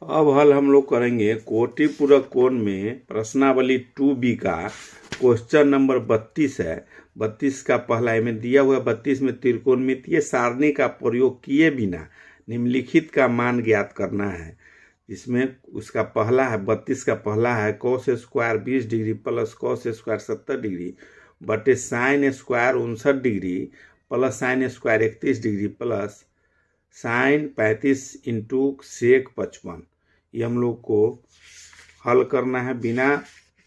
अब हल हम लोग करेंगे कोटि पूरक कोण में प्रश्नावली 2B का क्वेश्चन नंबर 32 है। 32 का पहला में दिया हुआ 32 में त्रिकोणमितीय सारणी का प्रयोग किए बिना निम्नलिखित का मान ज्ञात करना है। इसमें उसका पहला है 32 का पहला है cos square 20 degree plus cos square 70 degree बटे sine square 59 degree plus sine square 31 degree plus sine 35 into sec 55। ये हम लोग को हल करना है बिना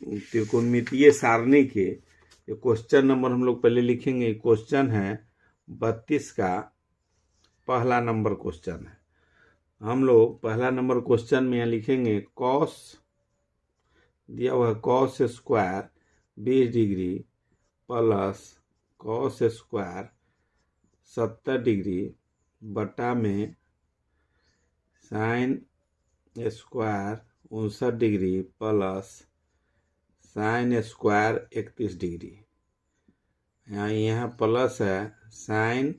त्रिकोणमितीय सारणी के। ये क्वेश्चन नंबर हम लोग पहले लिखेंगे। क्वेश्चन है 32 का पहला नंबर क्वेश्चन है। हम लोग पहला नंबर क्वेश्चन में यहाँ लिखेंगे कॉस दिया हुआ है cos square 20 degree plus cos square 70 degree बटा में sine square 59 degree plus sine square 31 degree. यहाँ प्लस है sine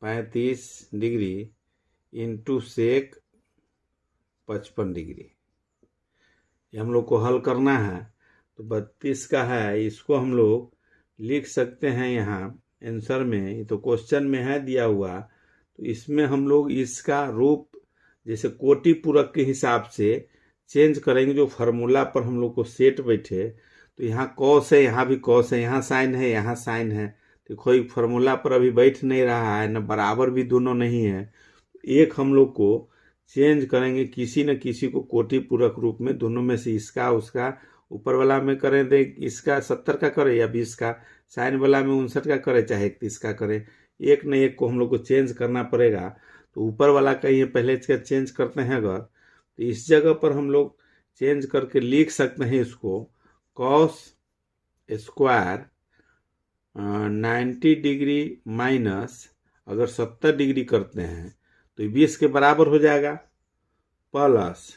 35 degree into sec 55 degree. ये हम लोग को हल करना है। तो 32 का है, इसको हम लोग लिख सकते हैं यहाँ आंसर में। ये तो क्वेश्चन में है दिया हुआ, तो इसमें हम लोग इसका रूप जैसे कोटि पूरक के हिसाब से चेंज करेंगे। जो फार्मूला पर हम लोग को सेट बैठे, तो यहाँ कॉस है, यहाँ भी कॉस है, यहाँ साइन है, यहाँ साइन है, तो कोई फार्मूला पर अभी बैठ नहीं रहा है, न बराबर भी दोनों नहीं है। एक हम लोग को चेंज करेंगे, किसी न किसी को कोटि पूरक रूप में दोनों में से इसका उसका ऊपर वाला में करें, दे इसका 70 का करें या 20 का, साइन वाला में 59 का करें चाहे 31 का करें, एक न एक को हम लोग को चेंज करना पड़ेगा। तो ऊपर वाला का ये पहले इसका चेंज करते हैं अगर, तो इस जगह पर हम लोग चेंज करके लिख सकते हैं इसको कॉस स्क्वायर 90 डिग्री माइनस अगर 70 डिग्री करते हैं तो 20 के बराबर हो जाएगा, प्लस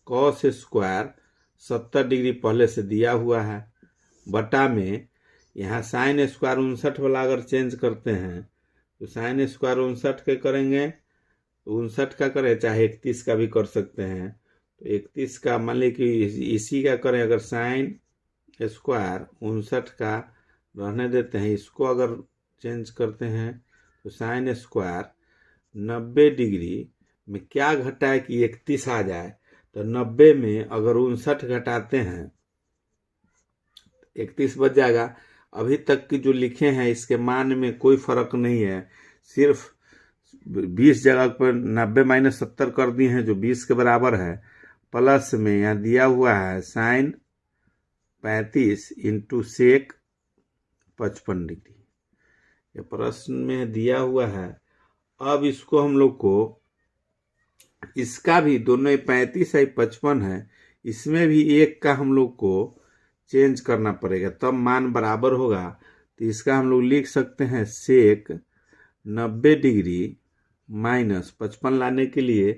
कॉस स्क्वायर 70 डिग्री पहले से दिया हुआ है बटा में यहाँ साइन स्क्वायर 59 वाला अगर चेंज करते हैं तो साइन स्क्वायर 59 के करेंगे तो 59 का करें चाहे 31 का भी कर सकते हैं। तो 31 का मान ली कि इसी का करें, अगर साइन स्क्वायर 59 का रहने देते हैं, इसको अगर चेंज करते हैं तो साइन स्क्वायर 90 डिग्री में क्या घटाए कि 31 आ जाए, तो 90 में अगर 59 घटाते हैं 31 बच जाएगा। अभी तक की जो लिखे हैं इसके मान में कोई फर्क नहीं है, सिर्फ 20 जगह पर 90 माइनस 70 कर दिए हैं जो 20 के बराबर है, प्लस में यहाँ दिया हुआ है साइन 35 इंटू सेक 55 डिग्री। ये प्रश्न में दिया हुआ है। अब इसको हम लोग को इसका भी दोनों 35 है 55 है, इसमें भी एक का हम लोग को चेंज करना पड़ेगा तब मान बराबर होगा। तो इसका हम लोग लिख सकते हैं सेक 90 डिग्री माइनस 55 लाने के लिए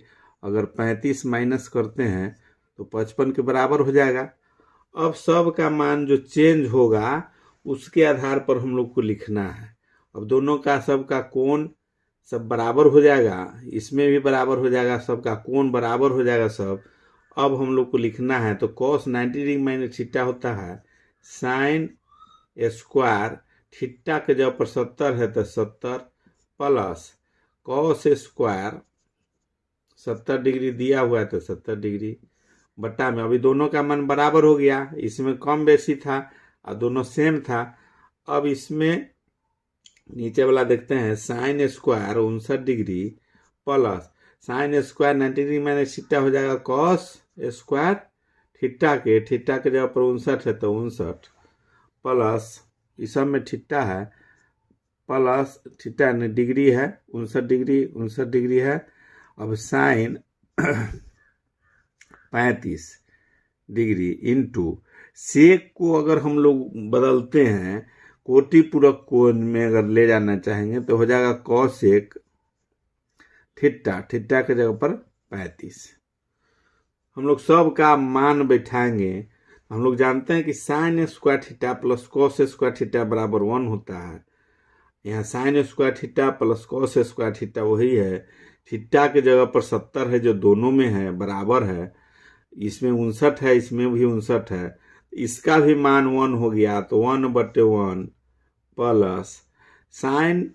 अगर 35 माइनस करते हैं तो 55 के बराबर हो जाएगा। अब सब का मान जो चेंज होगा उसके आधार पर हम लोग को लिखना है। अब दोनों का सब का कोण सब बराबर हो जाएगा, इसमें भी बराबर हो जाएगा, सबका कोण बराबर हो जाएगा सब। अब हम लोग को लिखना है तो cos 90 डिग्री माइनस थीटा होता है साइन स्क्वायर थीटा के जगह पर 70 है तो 70 प्लस cos स्क्वायर 70 डिग्री दिया हुआ है तो 70 डिग्री बटा में, अभी दोनों का मान बराबर हो गया, इसमें कम बेसी था और दोनों सेम था। अब इसमें नीचे वाला देखते हैं sign square 59 degree plus sine square 90 degree minus theta हो जाएगा कॉस स्क्वायर थीटा के जगह पर 59 है तो 59 प्लस इस सब में थीटा है प्लस थीटा डिग्री है 59 डिग्री है। अब साइन 35 डिग्री इंटू सेक को अगर हम लोग बदलते हैं कोटि पूरक कोण में अगर ले जाना चाहेंगे तो हो जाएगा कॉसेक थीटा के जगह पर 35। हम लोग सब का मान बैठाएंगे। हम लोग जानते हैं कि sine square theta plus cos square theta बराबर 1 होता है। यहाँ sine square theta plus cos square theta वही है। थीटा के जगह पर 70 है जो दोनों में है, बराबर है। इसमें 59 है, इसमें भी 59 है। इसका भी मान 1 हो गया, तो 1/1 plus sine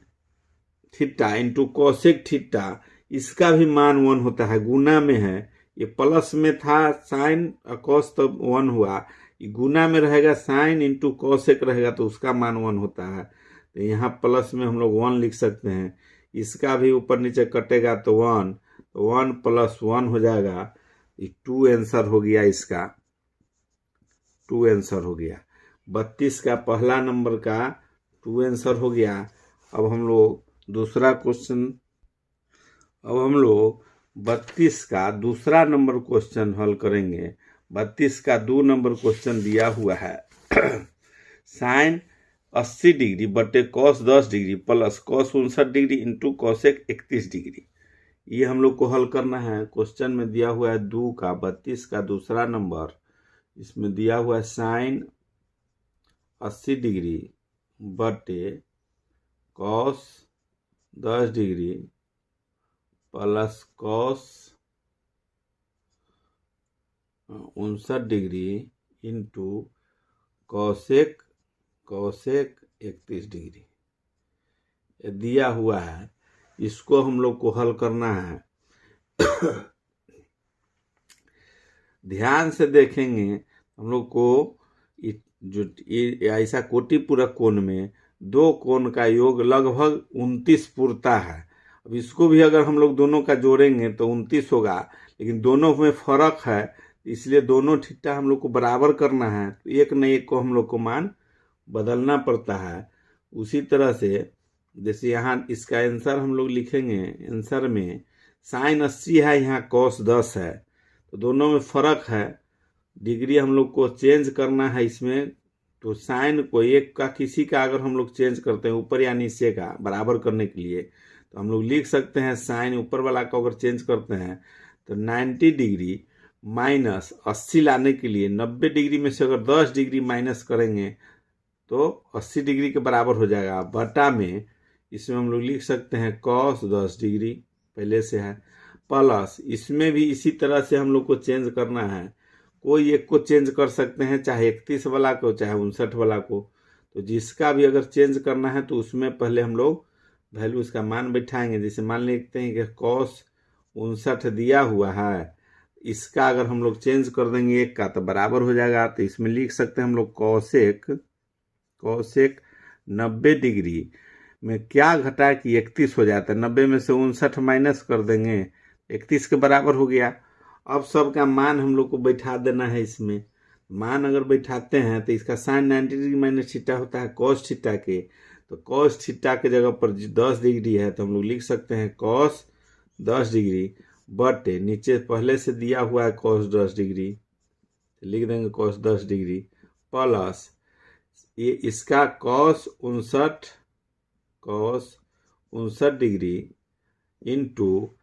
theta into cosec theta, इसका भी मान 1 होता है, गुना में है। ये प्लस में था साइन कॉस, तो 1 हुआ। ये गुना में रहेगा, साइन इंटू कोसेक रहेगा, तो उसका मान 1 होता है। तो यहाँ प्लस में हम लोग 1 लिख सकते हैं। इसका भी ऊपर नीचे कटेगा तो 1, तो 1 + 1 हो जाएगा। ये 2 आंसर हो गया, इसका 2 आंसर हो गया। 32 का पहला नंबर का 2 आंसर हो गया। अब हम लोग दूसरा क्वेश्चन, अब हम लोग 32 का दूसरा नंबर क्वेश्चन हल करेंगे। 32 का 2 नंबर क्वेश्चन दिया हुआ है साइन 80 डिग्री बटे cos 10 degree plus cos 59 degree into cosec 31 degree. ये हम लोग को हल करना है। क्वेश्चन में दिया हुआ है 2 का 32 का दूसरा नंबर। इसमें दिया हुआ है साइन 80 डिग्री बटे cos 10 degree plus cos 59 degree into cosec 31 degree. ये दिया हुआ है, इसको हम लोग को हल करना है। ध्यान से देखेंगे हम लोग को, जो ऐसा कोटि पूरक कोण में 2 कोण का योग लगभग 29 पूरता है। अब इसको भी अगर हम लोग दोनों का जोड़ेंगे तो 29 होगा, लेकिन दोनों में फर्क है, इसलिए दोनों थीटा हम लोग को बराबर करना है, तो एक न एक को हम लोग को मान बदलना पड़ता है। उसी तरह से जैसे यहाँ इसका आंसर हम लोग लिखेंगे, आंसर में साइन 80 है, यहाँ कॉस 10 है, तो दोनों में फर्क है। डिग्री हम लोग को चेंज करना है इसमें, तो साइन को एक का किसी का अगर हम लोग चेंज करते हैं ऊपर या नीचे का बराबर करने के लिए, तो हम लोग लिख सकते हैं साइन ऊपर वाला का अगर चेंज करते हैं तो 90 डिग्री माइनस 80 लाने के लिए 90 डिग्री में से अगर 10 डिग्री माइनस करेंगे तो 80 डिग्री के बराबर हो जाएगा। बटा में इसमें हम लोग लिख सकते हैं कॉस 10 डिग्री पहले से है, प्लस इसमें भी इसी तरह से हम लोग को चेंज करना है। कोई एक को चेंज कर सकते हैं, चाहे 31 वाला को चाहे 59 वाला को। तो जिसका भी अगर चेंज करना है तो उसमें पहले हम लोग वैल्यू उसका मान बैठाएंगे। जैसे मान लेते हैं कि कॉस 59 दिया हुआ है, इसका अगर हम लोग चेंज कर देंगे एक का तो बराबर हो जाएगा। तो इसमें लिख सकते हैं हम लोग कॉसेक 90 डिग्री में क्या घटा कि 31 हो जाता है। 90 में से 59 माइनस कर देंगे, 31 के बराबर हो गया। अब सबका मान हम लोग को बैठा देना है। इसमें मान अगर बैठाते हैं तो इसका साइन 90 डिग्री माइनस थीटा होता है कॉस थीटा के, तो कॉस थीटा के जगह पर 10 डिग्री है तो हम लोग लिख सकते हैं कॉस 10 डिग्री बटे नीचे पहले से दिया हुआ है कॉस 10 डिग्री, तो लिख देंगे कॉस 10 डिग्री प्लस ये इसका कॉस 59 डिग्री इंटू,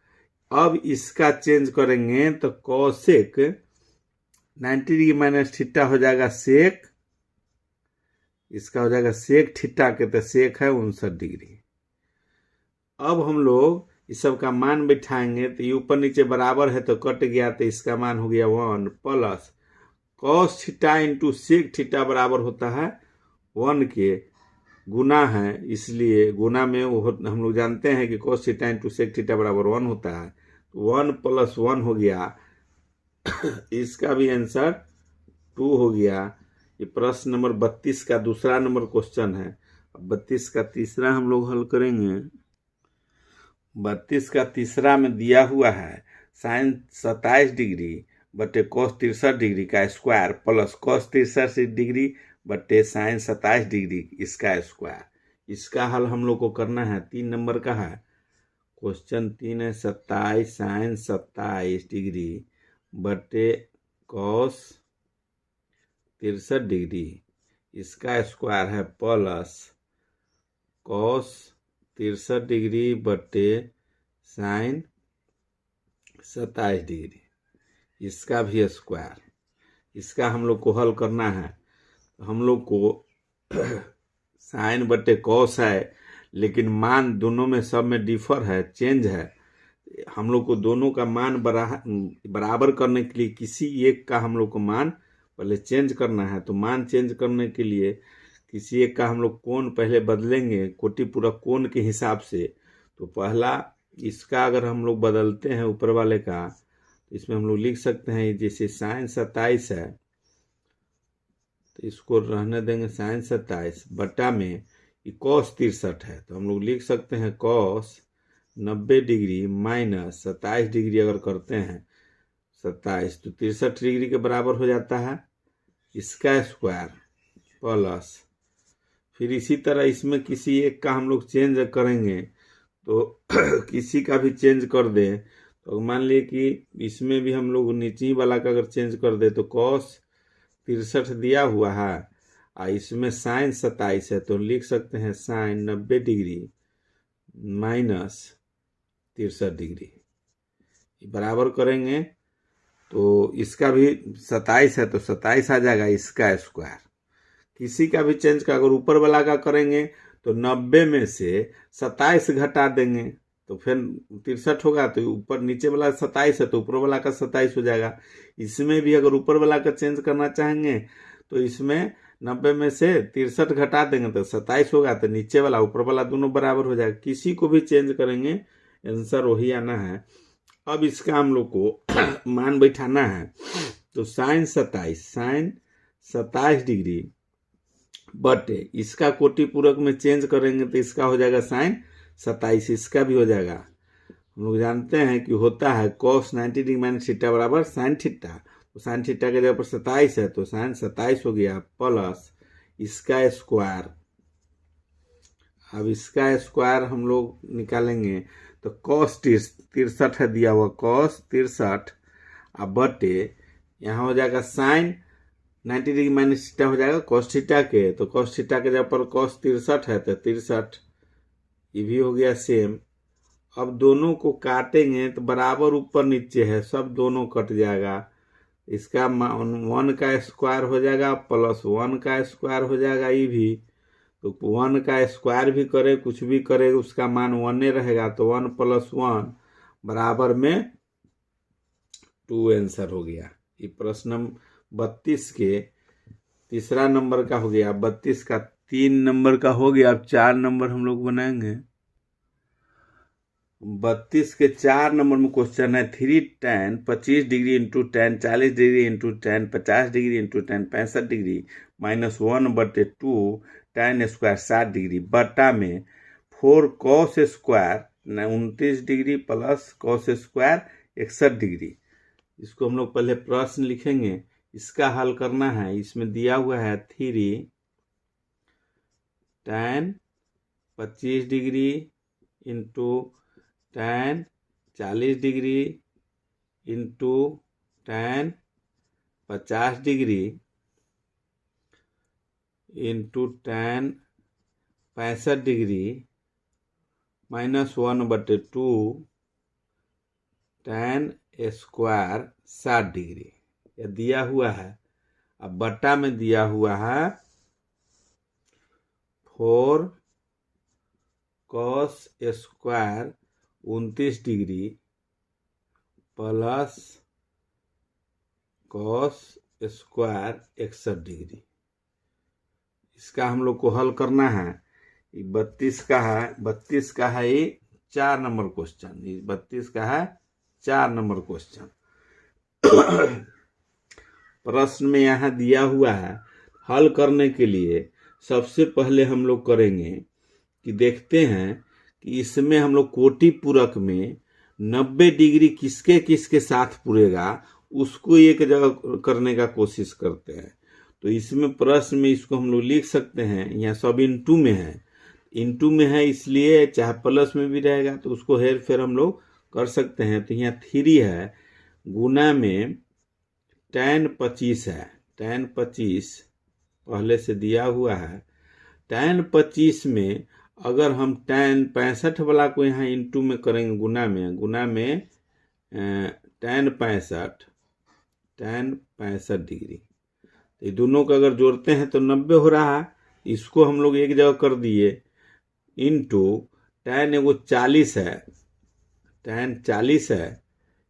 अब इसका चेंज करेंगे तो कॉसेक 90 डिग्री माइनस थीटा हो जाएगा सेक, इसका हो जाएगा सेक थीटा के, तो सेक है 59 डिग्री। अब हम लोग इस सब का मान बैठाएंगे तो ये ऊपर नीचे बराबर है तो कट गया, तो इसका मान हो गया 1 plus cos theta into sec theta बराबर होता है 1 के गुना है, इसलिए गुना में वो हम लोग जानते हैं कि cos theta into sec theta बराबर 1 होता है, तो 1 + 1 हो गया। इसका भी आंसर 2 हो गया। ये प्रश्न नंबर 32 का दूसरा नंबर क्वेश्चन है। 32 का तीसरा हम लोग हल करेंगे। 32 का तीसरा में दिया हुआ है साइन 27 डिग्री बटे कॉस 63 डिग्री का स्क्वायर प्लस कॉस 63 डिग्री बटे साइन 27 डिग्री इसका स्क्वायर। इसका हल हम लोग को करना है, 3 नंबर का है क्वेश्चन। 3 है 27 साइन 27 डिग्री बटे कॉस 63 डिग्री इसका स्क्वायर है प्लस कॉस 63 डिग्री बटे साइन 27 डिग्री इसका भी स्क्वायर। इसका हम लोग को हल करना है। हम लोग को साइन बटे कॉस है, लेकिन मान दोनों में सब में डिफर है, चेंज है। हम लोग को दोनों का मान बराबर करने के लिए किसी एक का हम लोग को मान पहले चेंज करना है। तो मान चेंज करने के लिए किसी एक का हम लोग कोण पहले बदलेंगे कोटि पूरक कोण के हिसाब से। तो पहला इसका अगर हम लोग बदलते हैं ऊपर वाले का, तो इसमें हम लोग लिख सकते हैं जैसे sin 27 है तो इसको रहने देंगे sin 27 बटा में cos 63 है, तो हम लोग लिख सकते हैं cos 90 डिग्री माइनस 27 डिग्री अगर करते हैं 27 तो 63 डिग्री के बराबर हो जाता है इसका स्क्वायर प्लस फिर इसी तरह इसमें किसी एक का हम लोग चेंज करेंगे तो किसी का भी चेंज कर दें तो मान लिए कि इसमें भी हम लोग नीचे वाला का अगर चेंज कर दे तो cos 63 दिया हुआ है और इसमें sin 27 है तो लिख सकते हैं sin 90 डिग्री माइनस 63 डिग्री बराबर करेंगे तो इसका भी 27 है तो 27 आ जाएगा इसका स्क्वायर। किसी का भी चेंज का अगर ऊपर वाला का करेंगे तो 90 में से 27 घटा देंगे तो फिर 63 होगा, तो ऊपर नीचे वाला 27 है तो ऊपर वाला का 27 हो जाएगा। इसमें भी अगर ऊपर वाला का चेंज करना चाहेंगे तो इसमें 90 में से 63 घटा देंगे तो 27 होगा, तो नीचे वाला ऊपर वाला दोनों बराबर हो जाएगा। किसी को भी चेंज करेंगे आंसर वही आना है। अब इसका हम लोग को मान बैठाना है तो sin 27 डिग्री बटे इसका कोटि पूरक में चेंज करेंगे तो इसका हो जाएगा sin 27, इसका भी हो जाएगा। हम लोग जानते हैं कि होता है cos 90 डिग्री माइनस थीटा बराबर sin थीटा, तो sin थीटा के जगह पर 27 है तो sin 27 हो गया प्लस इसका स्क्वायर। अब इसका स्क्वायर हम लोग निकालेंगे तो cos 63 है दिया हुआ cos 63 अब बटे यहाँ हो जाएगा sin 90 डिग्री माइनस थीटा हो जाएगा cos थीटा के, तो cos थीटा के जगह पर cos 63 है तो 63 ये भी हो गया सेम। अब दोनों को काटेंगे तो बराबर ऊपर नीचे है सब दोनों कट जाएगा, इसका 1 का स्क्वायर हो जाएगा प्लस 1 का स्क्वायर हो जाएगा ये भी, तो 1 का स्क्वायर भी करे कुछ भी करे उसका मान 1 रहेगा तो 1 प्लस 1 बराबर में 2 आंसर हो गया। ये प्रश्न 32 के तीसरा नंबर का हो गया। 32 का 3 नंबर का हो गया। अब 4 नंबर हम लोग बनाएंगे। 32 के 4 नंबर में क्वेश्चन है 3 tan 25 degree into tan 40 degree into tan 50 degree into tan 65 degree minus 1 बटे 2 tan स्क्वायर 60 डिग्री बटा में 4 cos square 29 degree plus cos square 61 degree. इसको हम लोग पहले प्रश्न लिखेंगे, इसका हल करना है। इसमें दिया हुआ है 3 tan 25 degree into tan 40 degree into tan 50 degree into tan 65 degree minus 1 बटे 2 tan स्क्वायर 60 डिग्री यह दिया हुआ है। अब बटा में दिया हुआ है 4 cos square 29 degree plus cos square 61 degree. इसका हम लोग को हल करना है। 32 का है ये 4 नंबर क्वेश्चन। 32 का है 4 नंबर क्वेश्चन। प्रश्न में यहाँ दिया हुआ है हल करने के लिए सबसे पहले हम लोग करेंगे कि देखते हैं कि इसमें हम लोग कोटि पूरक में 90 डिग्री किसके किसके साथ पूरेगा उसको एक जगह करने का कोशिश करते हैं। तो इसमें प्रश्न में इसको हम लोग लिख सकते हैं, यहाँ सब इंटू में है इसलिए चाहे प्लस में भी रहेगा तो उसको हेर फेर हम लोग कर सकते हैं। तो यहाँ 3 है गुना में tan 25 है, tan 25 पहले से दिया हुआ है। tan 25 में अगर हम tan 65 वाला को यहाँ इंटू में करेंगे गुना में tan 65 डिग्री, तो ये दोनों का अगर जोड़ते हैं तो 90 हो रहा है। इसको हम लोग एक जगह कर दिए इंटू tan एगो 40 है, tan 40 है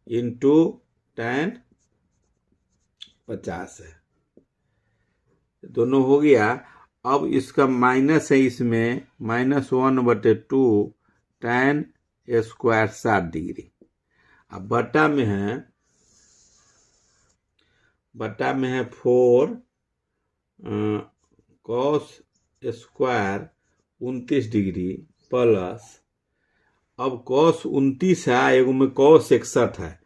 इंटू tan 50 है, दोनों हो गया। अब इसका माइनस है, इसमें -1/2 tan स्क्वायर 60 डिग्री। अब बटा में है 4 cos स्क्वायर 29 डिग्री प्लस, अब cos 29 है, एगो में cos 61 है।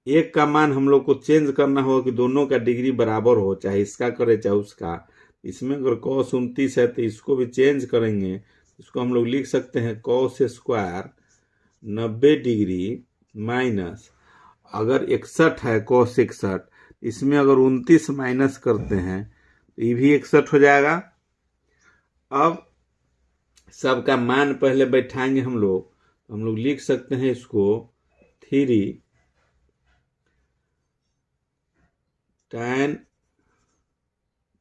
एक का मान हम लोग को चेंज करना होगा कि दोनों का डिग्री बराबर हो, चाहे इसका करे चाहे उसका। इसमें अगर cos 29 है तो इसको भी चेंज करेंगे, इसको हम लोग लिख सकते हैं cos स्क्वायर 90 डिग्री माइनस, अगर 61 है cos 61, इसमें अगर 29 माइनस करते हैं तो ये भी 61 हो जाएगा। अब सबका मान पहले बैठाएंगे हम लोग लिख सकते हैं इसको 3 tan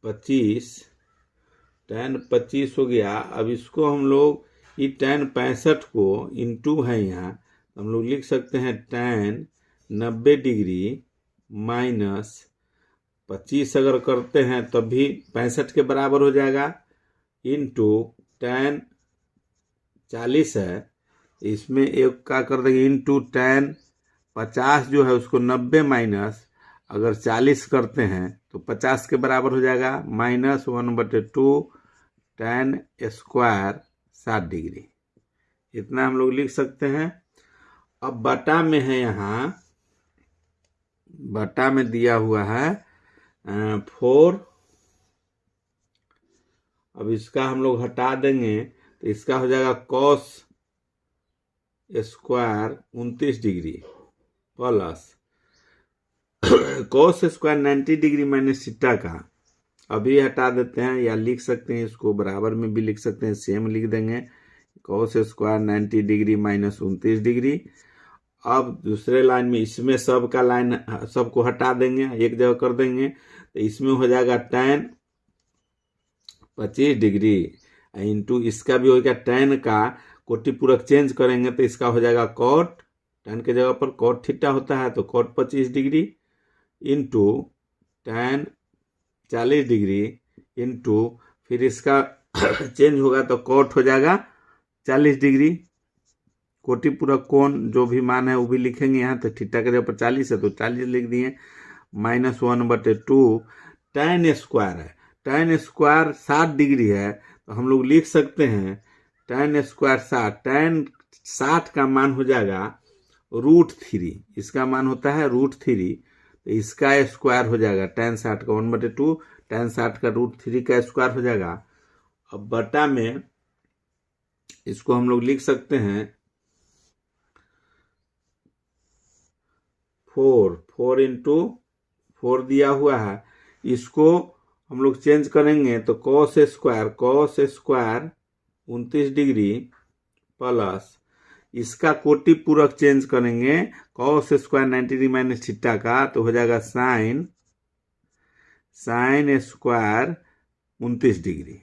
25 हो गया। अब इसको हम लोग ये tan 65 को इंटू है यहाँ, हम लोग लिख सकते हैं tan 90 डिग्री माइनस 25 अगर करते हैं तब भी 65 के बराबर हो जाएगा, इंटू tan 40 है, इसमें एक का कर देंगे इंटू tan 50 जो है उसको 90 माइनस अगर 40 करते हैं तो 50 के बराबर हो जाएगा, -1/2 tan स्क्वायर 60 डिग्री। इतना हम लोग लिख सकते हैं। अब बटा में है, यहाँ बटा में दिया हुआ है 4, अब इसका हम लोग हटा देंगे तो इसका हो जाएगा cos square 29 degree plus cos square 90 degree minus theta का, अभी हटा देते हैं या लिख सकते हैं इसको बराबर में भी लिख सकते हैं, सेम लिख देंगे cos square 90 degree minus 29 degree. अब दूसरे लाइन में इसमें सबका लाइन सबको हटा देंगे, एक जगह कर देंगे तो इसमें हो जाएगा tan 25 डिग्री इंटू इसका भी हो गया tan का कोटि पूरक चेंज करेंगे तो इसका हो जाएगा cot, tan के जगह पर cot थीटा होता है तो cot 25 degree into tan 40 degree into फिर इसका चेंज होगा तो cot हो जाएगा 40 डिग्री, कोटि पूरक कोण जो भी मान है वो भी लिखेंगे यहाँ, तो थीटा के जगह पर 40 है तो 40 लिख दिए, -1/2 tan स्क्वायर है, tan स्क्वायर 60 डिग्री है तो हम लोग लिख सकते हैं tan स्क्वायर 60, tan 60 का मान हो जाएगा √3, इसका मान होता है √3, तो इसका स्क्वायर हो जाएगा tan 60 का 1/2, tan 60 का √3 का स्क्वायर हो जाएगा। अब बटा में इसको हम लोग लिख सकते हैं 4 इंटू 4 दिया हुआ है, इसको हम लोग चेंज करेंगे तो cos स्क्वायर 29 डिग्री प्लस इसका कोटि पूरक चेंज करेंगे cos square 90 degree minus theta का तो हो जाएगा sin स्क्वायर 29 डिग्री।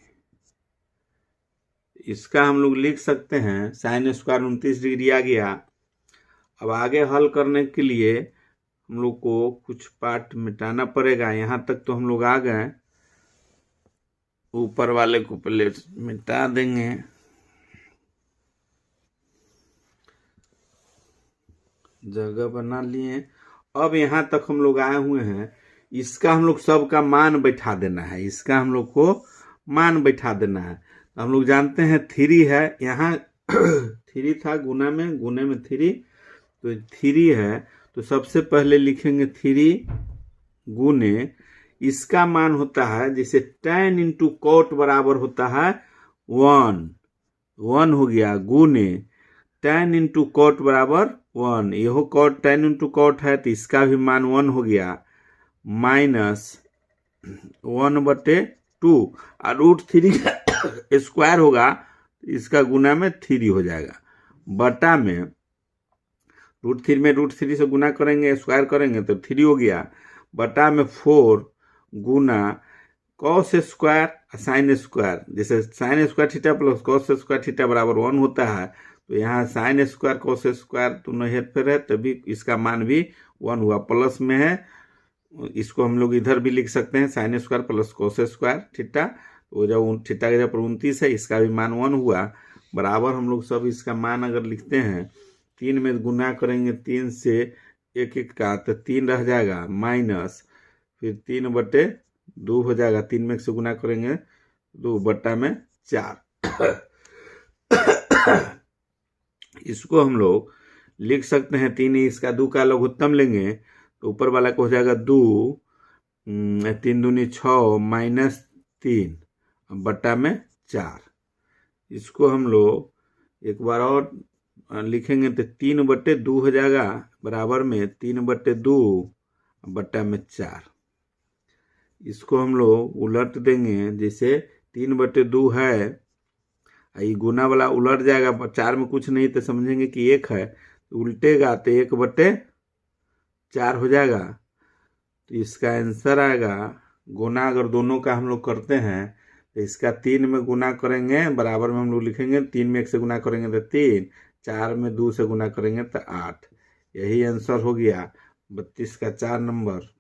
इसका हम लोग लिख सकते हैं sin स्क्वायर 29 डिग्री आ गया। अब आगे हल करने के लिए हम लोग को कुछ पार्ट मिटाना पड़ेगा, यहाँ तक तो हम लोग आ गए, ऊपर वाले को पहले मिटा देंगे। जगह बना लिए। अब यहाँ तक हम लोग आए हुए हैं, इसका हम लोग सबका मान बैठा देना है, इसका हम लोग को मान बैठा देना है। तो हम लोग जानते हैं 3 है, यहाँ 3 था गुना में 3, तो 3 है तो सबसे पहले लिखेंगे 3 गुने, इसका मान होता है जैसे tan इंटू कॉट बराबर होता है 1 हो गया, गुने tan इंटू कॉट बराबर 1, यह कॉट tan इंटू कॉट है तो इसका भी मान 1 हो गया, -1/2 और √3 का स्क्वायर होगा इसका गुना में 3 हो जाएगा, बटा में √3 में √3 से गुना करेंगे स्क्वायर करेंगे तो 3 हो गया, बटा में 4 गुना cos स्क्वायर sin स्क्वायर, जैसे sin square theta plus cos square theta बराबर 1 होता है तो यहाँ साइन स्क्वायर कोस स्क्वायर दोनों हेर फेर है, तभी इसका मान भी 1 हुआ, प्लस में है। इसको हम लोग इधर भी लिख सकते हैं, sine square plus cos square theta, तो जब थीटा के जब 29 है, इसका भी मान 1 हुआ, बराबर हम लोग सब इसका मान अगर लिखते हैं 3 में गुना करेंगे, 3 से 1 का तो 3 रह जाएगा, माइनस फिर 3/2 हो जाएगा, 3 में से गुना करेंगे 2/4। इसको हम लोग लिख सकते हैं 3, इसका 2 का लघुत्तम लेंगे तो ऊपर वाला को हो जाएगा 2, 3 दूनी 6 माइनस 3/4। इसको हम लोग एक बार और लिखेंगे तो 3/2 हो जाएगा, बराबर में 3/2/4। इसको हम लोग उलट देंगे, जैसे 3/2 है, ये गुना वाला उलट जाएगा, 4 में कुछ नहीं तो समझेंगे कि 1 है, तो उल्टेगा तो 1/4 हो जाएगा। तो इसका आंसर आएगा, गुना अगर दोनों का हम लोग करते हैं तो इसका 3 में गुना करेंगे, बराबर में हम लोग लिखेंगे 3 में 1 से गुना करेंगे तो 3, 4 में 2 से गुना करेंगे तो 8। यही आंसर हो गया 32 का 4 नंबर।